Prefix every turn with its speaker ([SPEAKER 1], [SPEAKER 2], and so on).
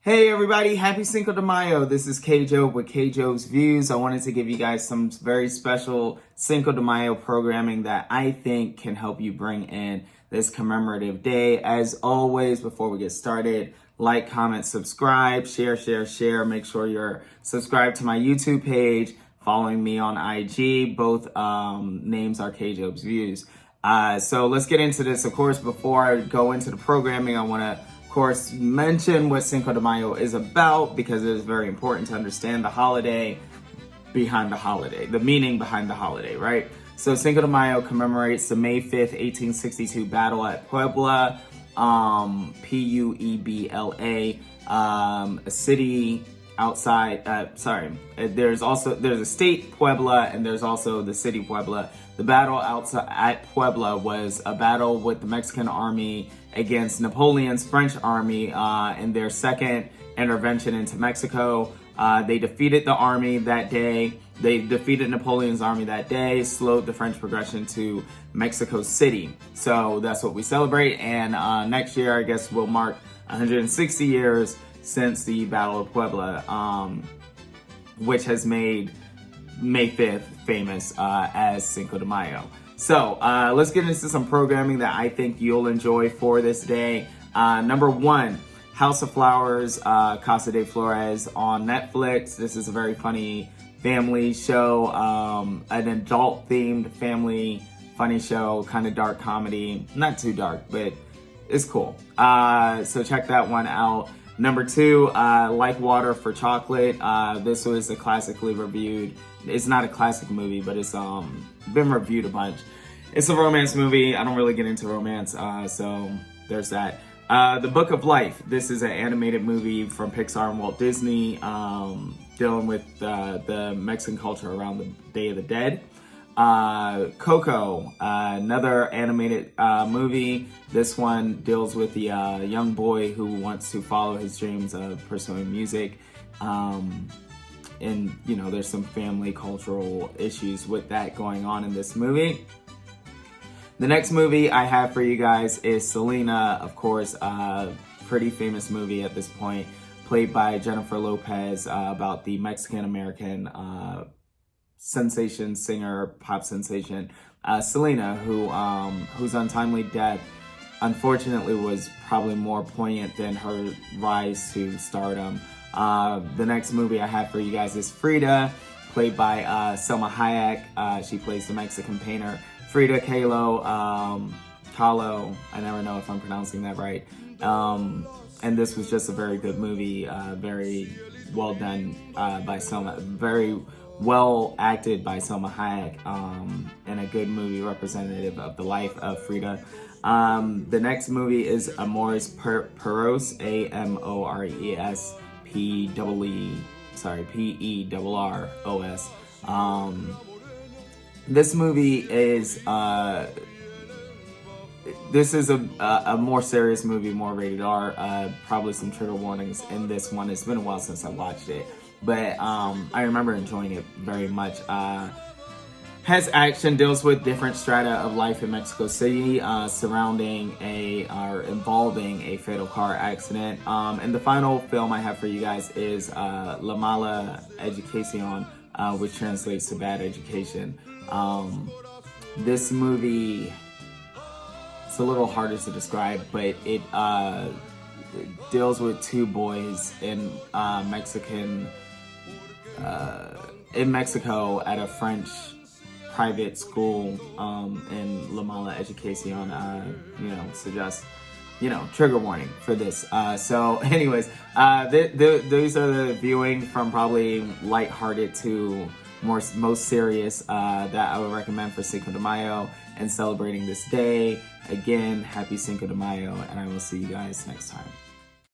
[SPEAKER 1] Hey everybody, happy Cinco de Mayo. This is K-Job with K-Job's Views. I wanted to give you guys some very special Cinco de Mayo programming that I think can help you bring in this commemorative day. As always, before we get started, like, comment, subscribe, share. Make sure you're subscribed to my YouTube page, following me on IG. Both names are K-Job's Views. So let's get into this. Of course, before I go into the programming, I want to of course, mention what Cinco de Mayo is about because it is very important to understand the holiday behind the holiday, the meaning behind the holiday, right? So Cinco de Mayo commemorates the May 5th, 1862 battle at Puebla, Puebla, a city outside, there's a state Puebla and there's also the city Puebla. The battle outside at Puebla was a battle with the Mexican army against Napoleon's French army in their second intervention into Mexico. They defeated the army that day. They defeated Napoleon's army that day, slowed the French progression to Mexico City. So that's what we celebrate. And next year, I guess, will mark 160 years since the Battle of Puebla, which has made May 5th famous as Cinco de Mayo. So let's get into some programming that I think you'll enjoy for this day. Number one, House of Flowers, Casa de Flores on Netflix. This is a very funny family show, an adult-themed family funny show, kind of dark comedy. Not too dark, but it's cool. So check that one out. Number two, Like Water for Chocolate. This was a classically reviewed. It's not a classic movie, but it's been reviewed a bunch. It's a romance movie. I don't really get into romance, so there's that. The Book of Life. This is an animated movie from Pixar and Walt Disney, dealing with the Mexican culture around the Day of the Dead. Coco, another animated movie. This one deals with the young boy who wants to follow his dreams of pursuing music. And, you know, there's some family cultural issues with that going on in this movie. The next movie I have for you guys is Selena, of course, pretty famous movie at this point, played by Jennifer Lopez, about the Mexican-American sensation, singer, pop sensation, Selena, whose untimely death, unfortunately, was probably more poignant than her rise to stardom. The next movie I have for you guys is Frida, played by Selma Hayek. She plays the Mexican painter Frida Kahlo, I never know if I'm pronouncing that right. And this was just a very good movie, very well done by Selma, very well acted by Selma Hayek, and a good movie representative of the life of Frida. The next movie is Amores Perros, Amores Perros. This movie is a more serious movie, more rated R. Probably some trigger warnings in this one. It's been a while since I watched it, but I remember enjoying it very much. Has action, deals with different strata of life in Mexico City, involving a fatal car accident. And the final film I have for you guys is La Mala Educación, which translates to Bad Education. This movie, it's a little harder to describe, but it deals with two boys in Mexico at a French private school, in La Mala Educación, suggest, trigger warning for this. So anyways, these are the viewing from probably lighthearted to most serious that I would recommend for Cinco de Mayo and celebrating this day. Again, happy Cinco de Mayo, and I will see you guys next time.